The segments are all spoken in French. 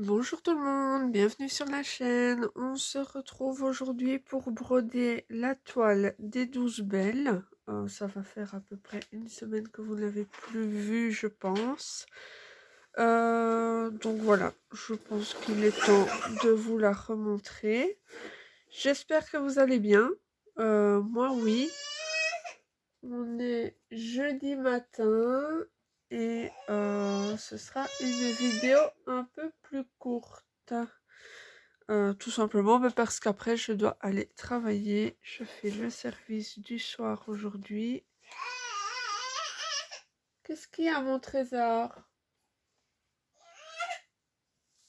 Bonjour tout le monde, bienvenue sur la chaîne. On se retrouve aujourd'hui pour broder la toile des 12 belles. Ça va faire à peu près une semaine que vous n'avez plus vue, je pense. Donc voilà, je pense qu'il est temps de vous la remontrer. J'espère que vous allez bien. Moi, oui. On est jeudi matin et ce sera une vidéo un peu plus courte. Tout simplement parce qu'après je dois aller travailler. Je fais le service du soir aujourd'hui. Qu'est-ce qu'il y a, mon trésor?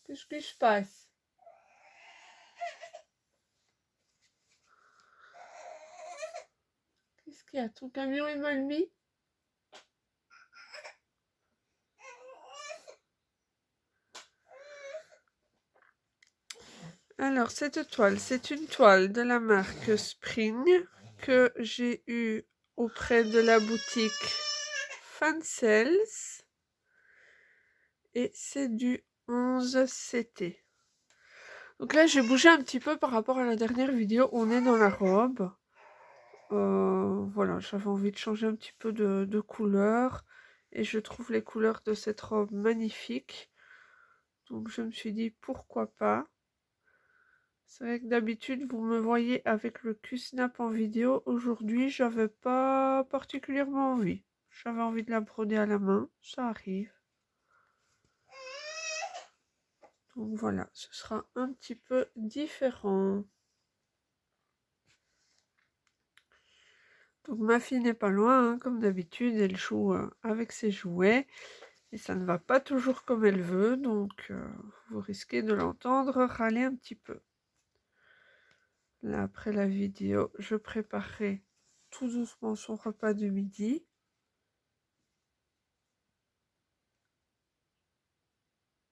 Qu'est-ce qui se passe? Qu'est-ce qu'il y a? Ton camion est mal mis? Alors, cette toile, c'est une toile de la marque Spring que j'ai eue auprès de la boutique Fansels. Et c'est du 11 CT. Donc là, j'ai bougé un petit peu par rapport à la dernière vidéo. On est dans la robe. Voilà, j'avais envie de changer un petit peu de couleur. Et je trouve les couleurs de cette robe magnifiques. Donc je me suis dit, pourquoi pas. C'est vrai que d'habitude, vous me voyez avec le Q-Snap en vidéo. Aujourd'hui, j'avais pas particulièrement envie. J'avais envie de la broder à la main. Ça arrive. Donc voilà, ce sera un petit peu différent. Donc ma fille n'est pas loin, hein, comme d'habitude, elle joue avec ses jouets. Et ça ne va pas toujours comme elle veut, donc vous risquez de l'entendre râler un petit peu. Là, après la vidéo, je préparerai tout doucement son repas de midi.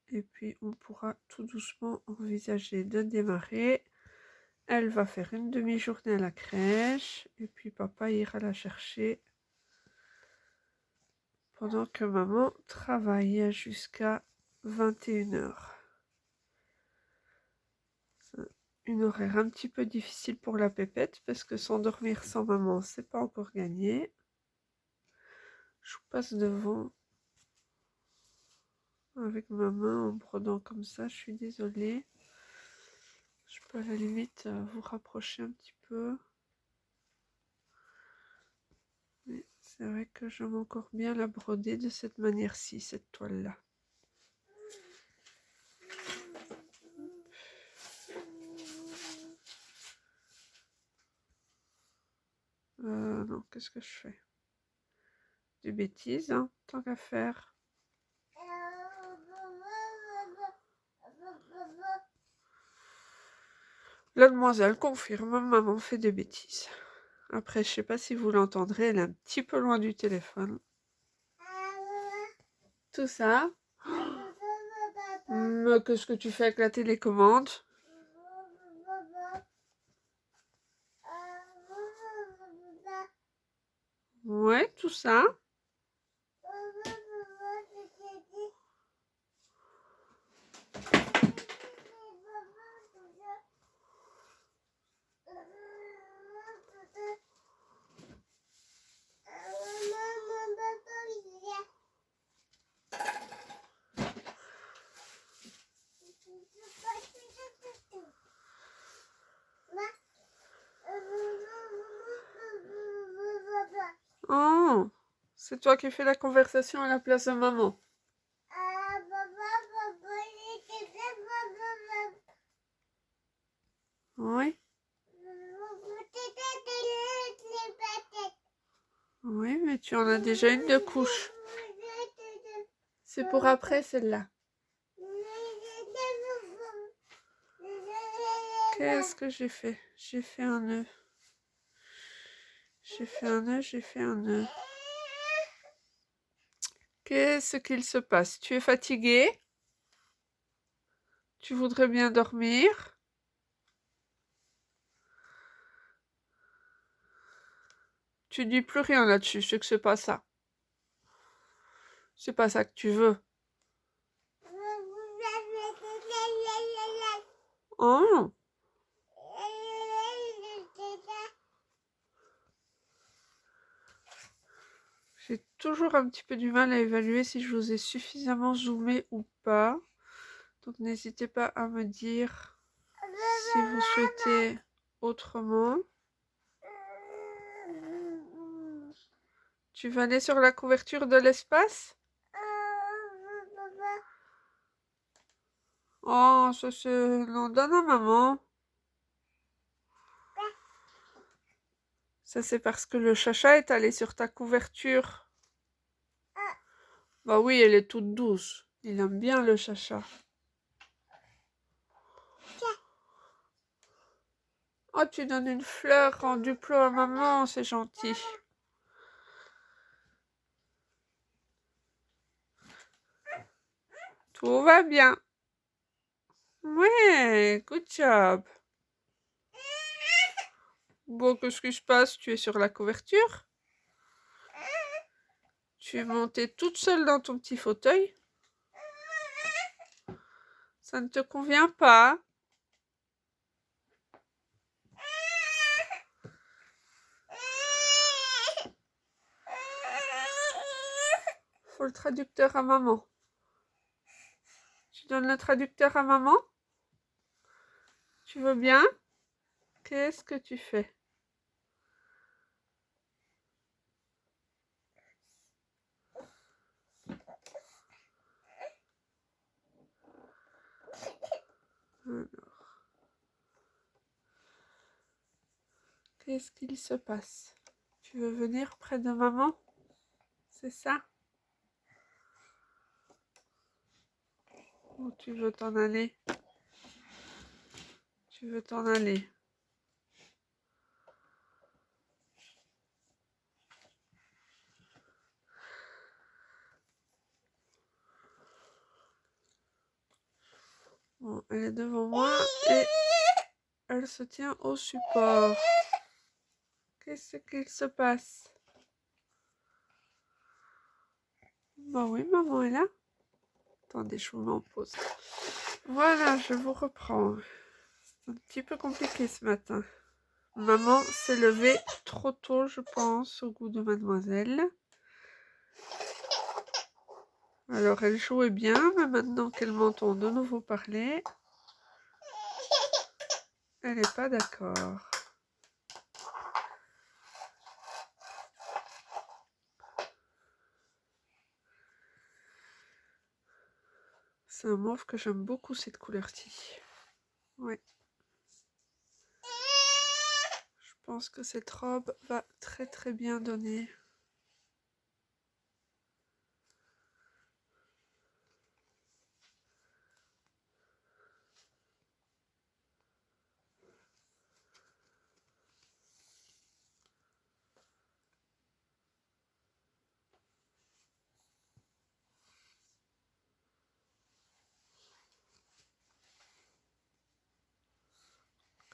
Et puis, on pourra tout doucement envisager de démarrer. Elle va faire une demi-journée à la crèche. Et puis, papa ira la chercher pendant que maman travaille jusqu'à 21h. Une horaire un petit peu difficile pour la pépette parce que s'endormir sans maman, c'est pas encore gagné. Je passe devant avec ma main en brodant comme ça, je suis désolée. Je peux à la limite vous rapprocher un petit peu. Mais c'est vrai que j'aime encore bien la broder de cette manière-ci, cette toile-là. Non, qu'est-ce que je fais? Des bêtises, hein, tant qu'à faire. La demoiselle confirme, maman fait des bêtises. Après, je sais pas si vous l'entendrez, elle est un petit peu loin du téléphone. Tout ça. Qu'est-ce que tu fais avec la télécommande? Ouais, tout ça. Oh, c'est toi qui fais la conversation à la place de maman. Oui. Oui, mais tu en as déjà une de couche. C'est pour après celle-là. Qu'est-ce que j'ai fait? J'ai fait un nœud. J'ai fait un nœud, j'ai fait un nœud. Qu'est-ce qu'il se passe? Tu es fatigué? Tu voudrais bien dormir? Tu dis plus rien là-dessus, je sais que c'est pas ça. C'est pas ça que tu veux. Oh. J'ai toujours un petit peu du mal à évaluer si je vous ai suffisamment zoomé ou pas. Donc n'hésitez pas à me dire si vous souhaitez autrement. Tu vas aller sur la couverture de l'espace? Oh, ça c'est... Non, donne à maman. Ça c'est parce que le chacha est allé sur ta couverture. Bah oui, elle est toute douce. Il aime bien le chacha. Oh, tu donnes une fleur en duplo à maman, c'est gentil. Tout va bien. Ouais, good job. Bon, qu'est-ce qui se passe? Tu es sur la couverture? Tu es montée toute seule dans ton petit fauteuil? Ça ne te convient pas? Faut le traducteur à maman. Tu donnes le traducteur à maman? Tu veux bien? Qu'est-ce que tu fais? Alors, qu'est-ce qu'il se passe? Tu veux venir près de maman? C'est ça? Ou tu veux t'en aller? Tu veux t'en aller? Bon, elle est devant moi et elle se tient au support. Qu'est-ce qu'il se passe? Bah oui, maman est là. Attendez, je vous mets en pause. Voilà, je vous reprends. C'est un petit peu compliqué ce matin. Maman s'est levée trop tôt, je pense, au goût de mademoiselle. Alors, elle jouait bien, mais maintenant qu'elle m'entend de nouveau parler, elle n'est pas d'accord. C'est un mauve que j'aime beaucoup, cette couleur-ci. Ouais. Je pense que cette robe va très très bien donner.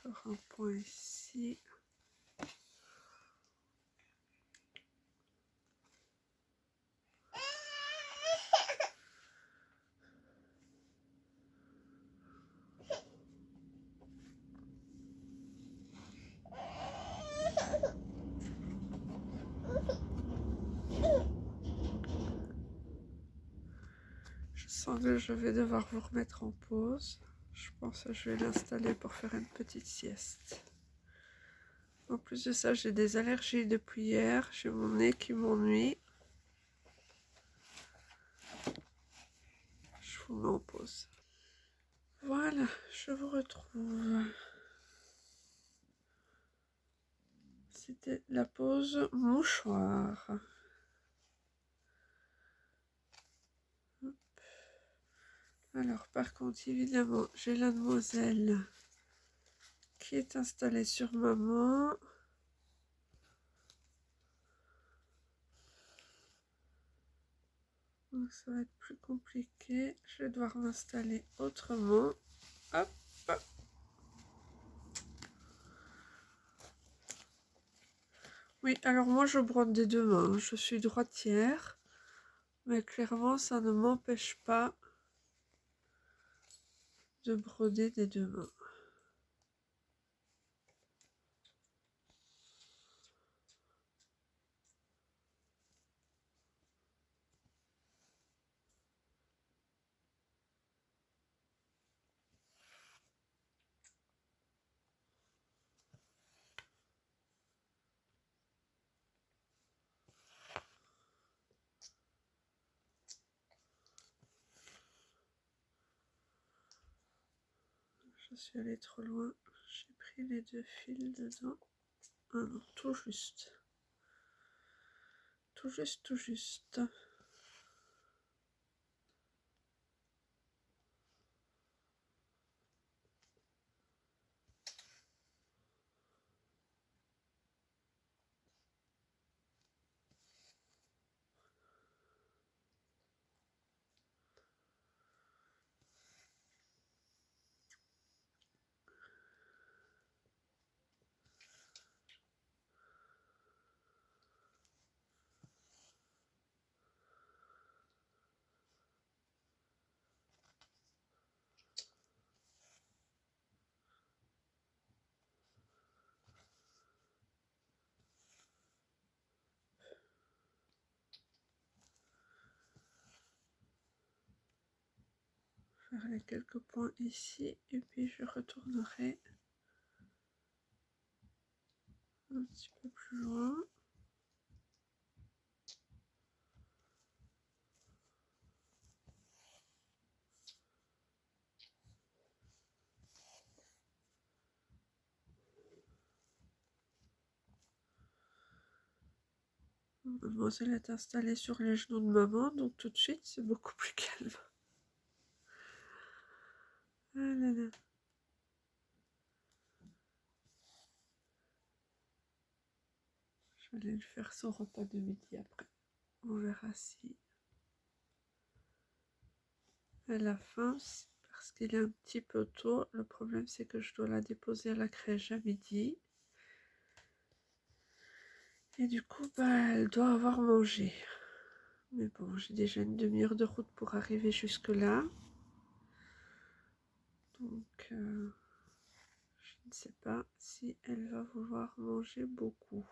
Encore un point ici. Je sens que je vais devoir vous remettre en pause. Je pense que je vais l'installer pour faire une petite sieste. En plus de ça, j'ai des allergies depuis hier. J'ai mon nez qui m'ennuie. Je vous mets en pause. Voilà, je vous retrouve. C'était la pause mouchoir. Alors, par contre, évidemment, j'ai la demoiselle qui est installée sur maman. Donc, ça va être plus compliqué. Je vais devoir m'installer autrement. Hop. Oui, alors moi, je brode des deux mains. Je suis droitière. Mais clairement, ça ne m'empêche pas de broder des deux mains. je suis allée trop loin. J'ai pris les 2 fils dedans. Ah non, tout juste. Tout juste, tout juste. Faire les quelques points ici et puis je retournerai un petit peu plus loin. Mademoiselle est installée sur les genoux de maman, donc tout de suite c'est beaucoup plus calme. Ah là là. Je vais aller lui faire son repas de midi après. On verra si elle a faim, parce qu'il est un petit peu tôt. Le problème c'est que je dois la déposer à la crèche à midi. Et du coup, elle doit avoir mangé. Mais bon, j'ai déjà une demi-heure de route pour arriver jusque là. Donc, je ne sais pas si elle va vouloir manger beaucoup.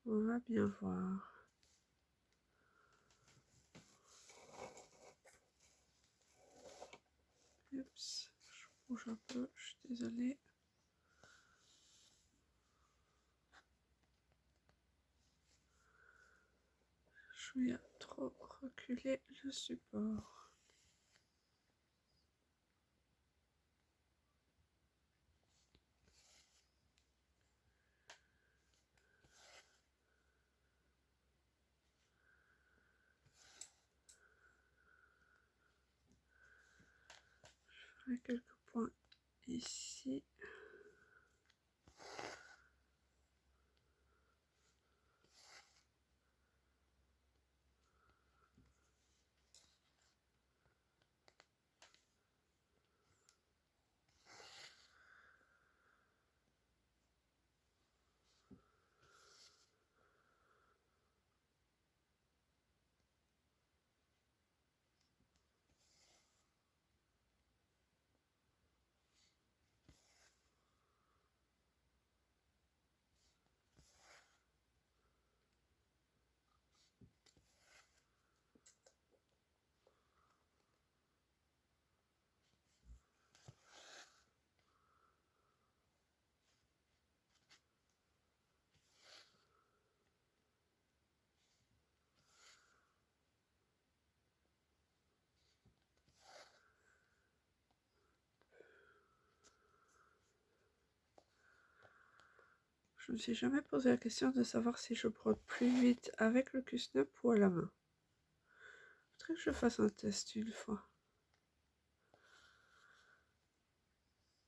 On va bien voir. Oups, je bouge un peu, je suis désolée. Je vais trop reculer le support. Je ferai quelques points ici. Je ne me suis jamais posé la question de savoir si je brode plus vite avec le Q-snap ou à la main. Il faudrait que je fasse un test une fois.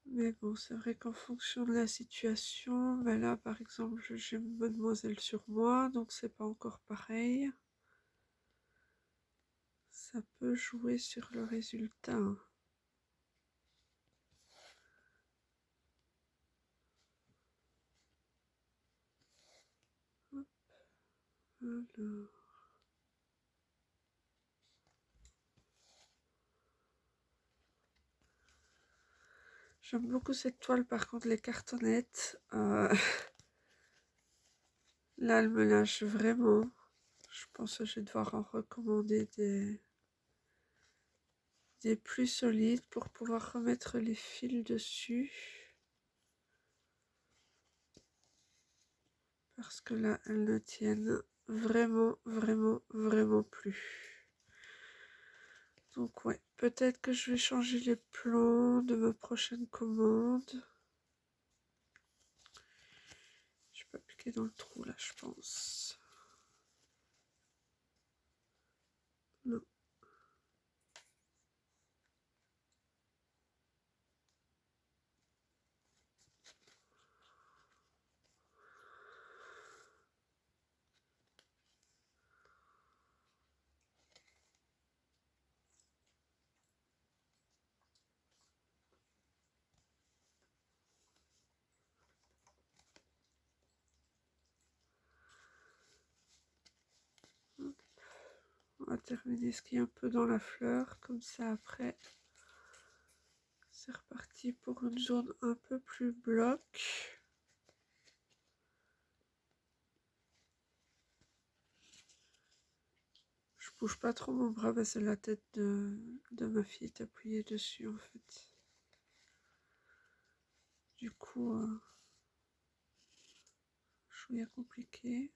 Mais bon, c'est vrai qu'en fonction de la situation, ben là par exemple, j'ai mademoiselle sur moi, donc c'est pas encore pareil. Ça peut jouer sur le résultat. Hop, alors. J'aime beaucoup cette toile, par contre les cartonnettes, là elle me lâche vraiment. Je pense que je vais devoir en recommander des plus solides pour pouvoir remettre les fils dessus. Parce que là elles ne tiennent vraiment, vraiment, vraiment plus. Donc ouais, peut-être que je vais changer les plans de ma prochaine commande. Je vais pas piquer dans le trou là, je pense. Non. On va terminer ce qui est un peu dans la fleur, comme ça après c'est reparti pour une zone un peu plus bloc. Je bouge pas trop mon bras, bah c'est la tête de ma fille est appuyée dessus en fait. Du coup, chouïa compliqué.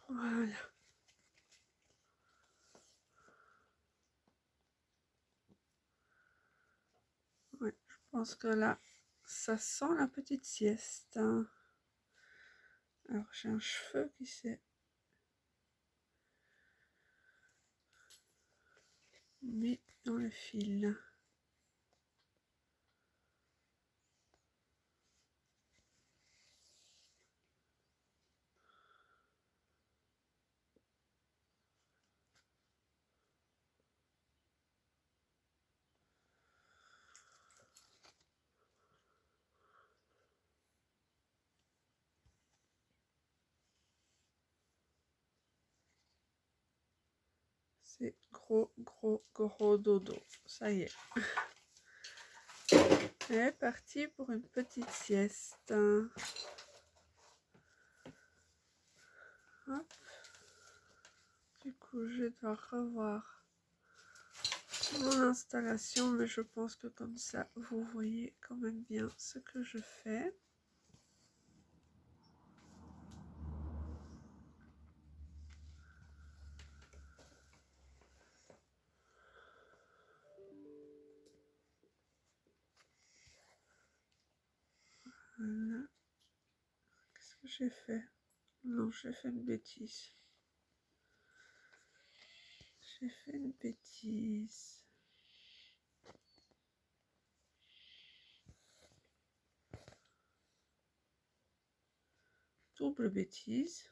Voilà. Ouais, je pense que là, ça sent la petite sieste. Hein. Alors, j'ai un cheveu qui s'est mis dans le fil. C'est gros, gros, gros dodo. Ça y est. Elle est partie pour une petite sieste. Hop. Du coup, je dois revoir mon installation, mais je pense que comme ça, vous voyez quand même bien ce que je fais. Voilà. Qu'est-ce que j'ai fait? Non, j'ai fait une bêtise. J'ai fait une bêtise. Double bêtise.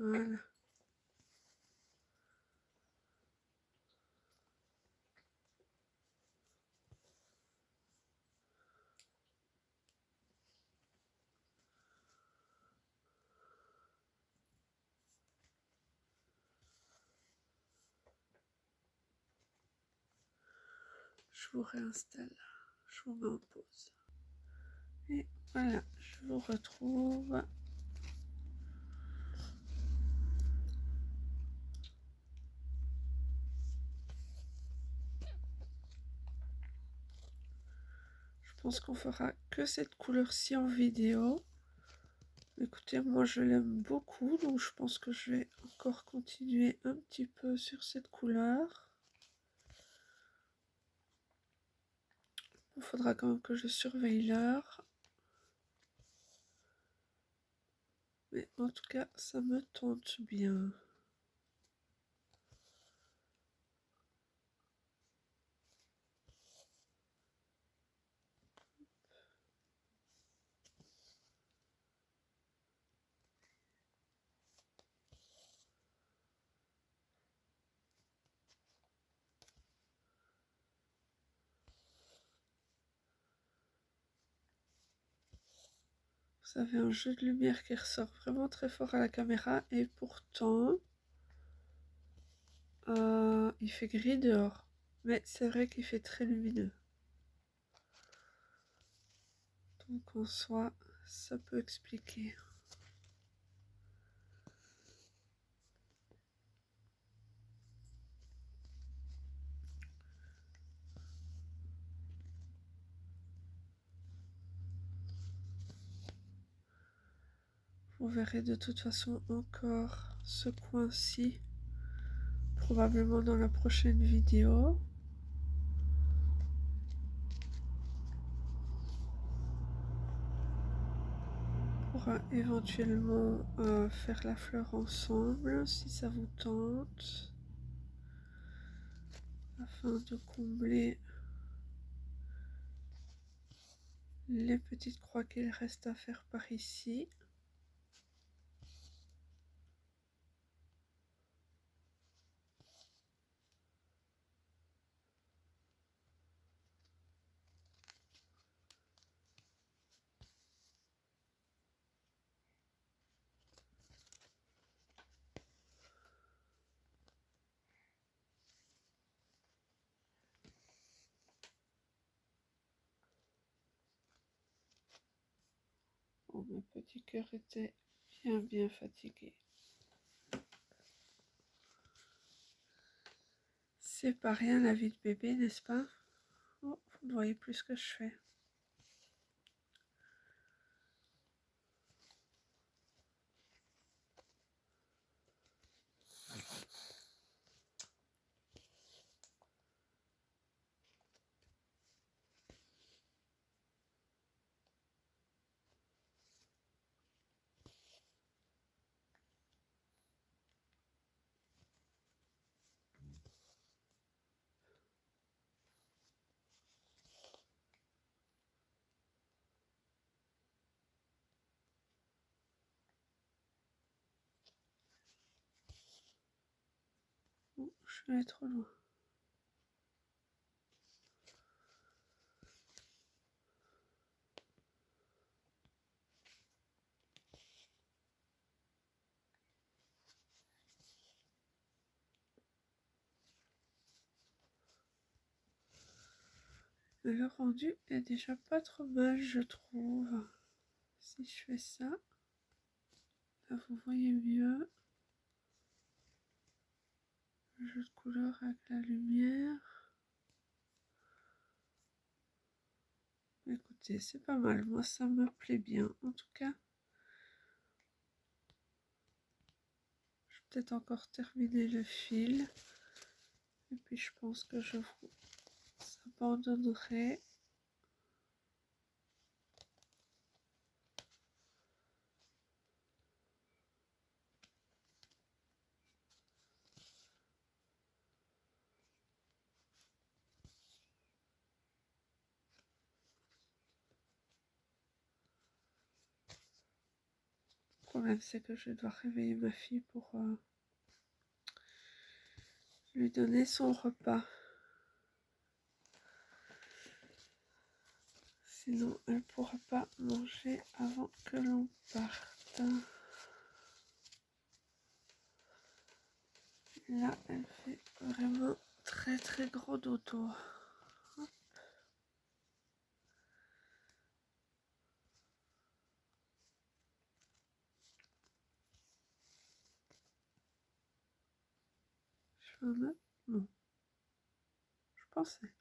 Voilà. Je vous réinstalle. Je vous mets en pause. Et voilà, je vous retrouve. Je pense qu'on fera que cette couleur-ci en vidéo. Écoutez, moi je l'aime beaucoup, donc je pense que je vais encore continuer un petit peu sur cette couleur. Il faudra quand même que je surveille l'heure. Mais en tout cas, ça me tente bien. Vous avez un jeu de lumière qui ressort vraiment très fort à la caméra et pourtant il fait gris dehors. Mais c'est vrai qu'il fait très lumineux. Donc en soi, ça peut expliquer. Vous verrez de toute façon encore ce coin-ci, probablement dans la prochaine vidéo. On pourra éventuellement faire la fleur ensemble si ça vous tente, afin de combler les petites croix qu'il reste à faire par ici. Bon, mon petit cœur était bien fatigué. C'est pas rien la vie de bébé, n'est-ce pas? Oh, vous voyez plus ce que je fais. Oh, je suis allée trop loin. Le rendu est déjà pas trop mal, je trouve. Si je fais ça, là vous voyez mieux. Le jeu de couleur avec la lumière. Écoutez, c'est pas mal. Moi, ça me plaît bien. En tout cas, je vais peut-être encore terminer le fil. Et puis, je pense que je vous abandonnerai. Le problème, c'est que je dois réveiller ma fille pour lui donner son repas. Sinon, elle ne pourra pas manger avant que l'on parte. Là, elle fait vraiment très gros dodo. Je fais un autre? Non. Je pensais.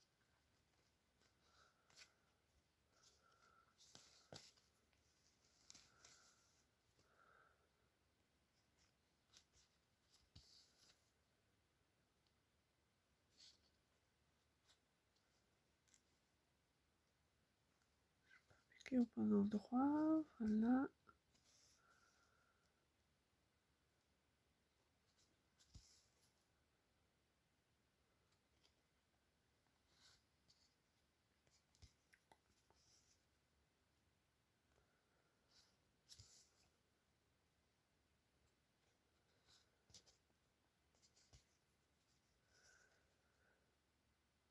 Au bon endroit, voilà.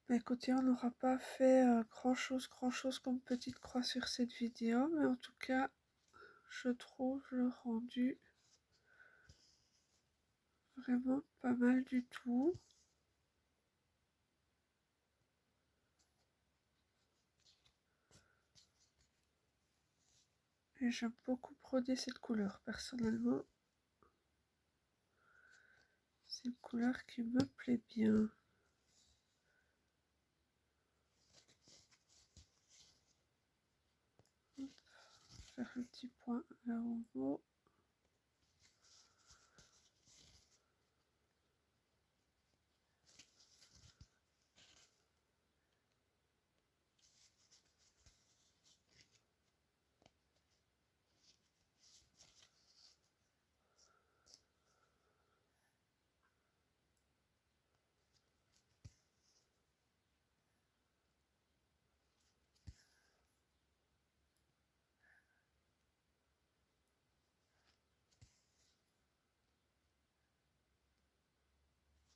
Écoutez, on n'aura pas fait grand chose comme petite croix sur cette vidéo, mais en tout cas, je trouve le rendu vraiment pas mal du tout. Et j'aime beaucoup broder cette couleur, personnellement. C'est une couleur qui me plaît bien. Faire un petit point là en haut.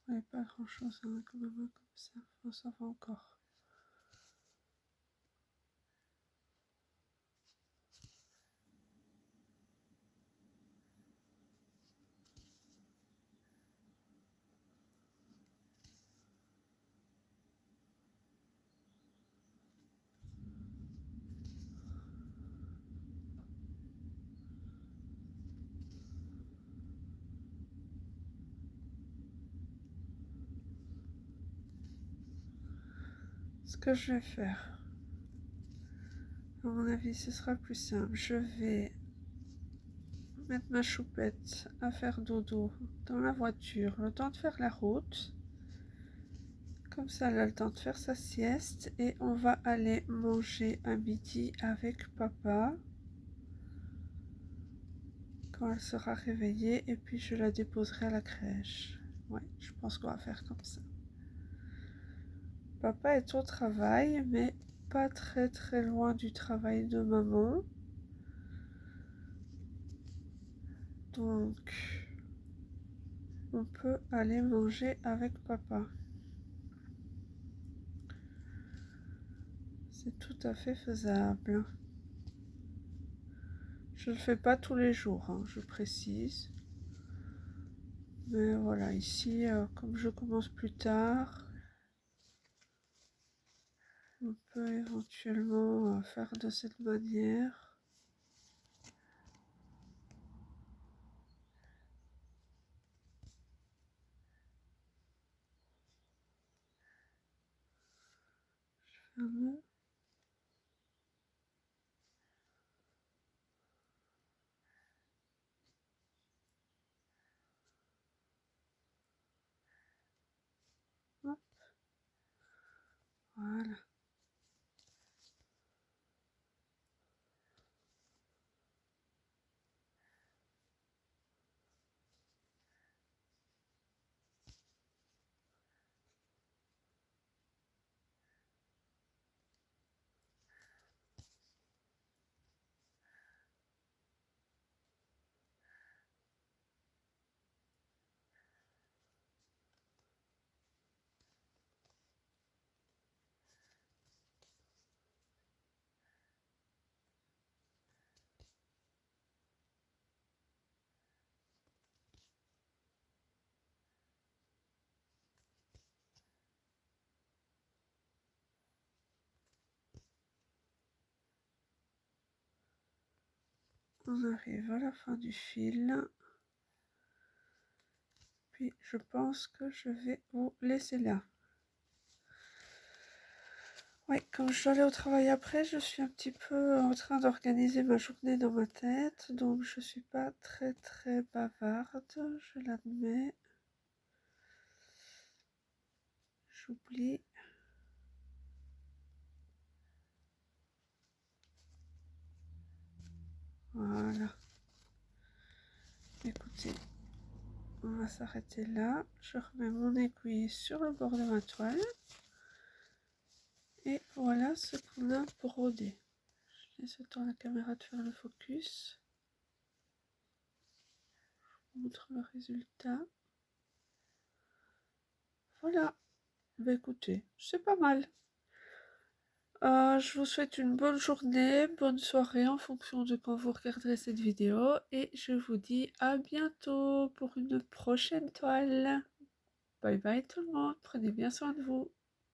Ouais, pas grand chose hein, quand même comme ça. Enfin, ça va encore. Ce que je vais faire, à mon avis, ce sera plus simple. Je vais mettre ma choupette à faire dodo dans la voiture, le temps de faire la route. Comme ça, elle a le temps de faire sa sieste et on va aller manger à midi avec papa quand elle sera réveillée et puis je la déposerai à la crèche. Ouais, je pense qu'on va faire comme ça. Papa est au travail, mais pas très loin du travail de maman. Donc, on peut aller manger avec papa. C'est tout à fait faisable. Je ne le fais pas tous les jours, hein, je précise. Mais voilà, ici, comme je commence plus tard, on peut éventuellement faire de cette manière. Je fais un nœud. Hop. Voilà. On arrive à la fin du fil. Puis je pense que je vais vous laisser là. Oui, comme je dois aller au travail après, je suis un petit peu en train d'organiser ma journée dans ma tête, donc je suis pas très bavarde, je l'admets. J'oublie. Voilà. Écoutez, on va s'arrêter là. Je remets mon aiguille sur le bord de ma toile. Et voilà ce qu'on a brodé. Je laisse le temps à la caméra de faire le focus. Je vous montre le résultat. Voilà. Bah écoutez, c'est pas mal. Je vous souhaite une bonne journée, bonne soirée en fonction de quand vous regarderez cette vidéo. Et je vous dis à bientôt pour une prochaine toile. Bye bye tout le monde, prenez bien soin de vous.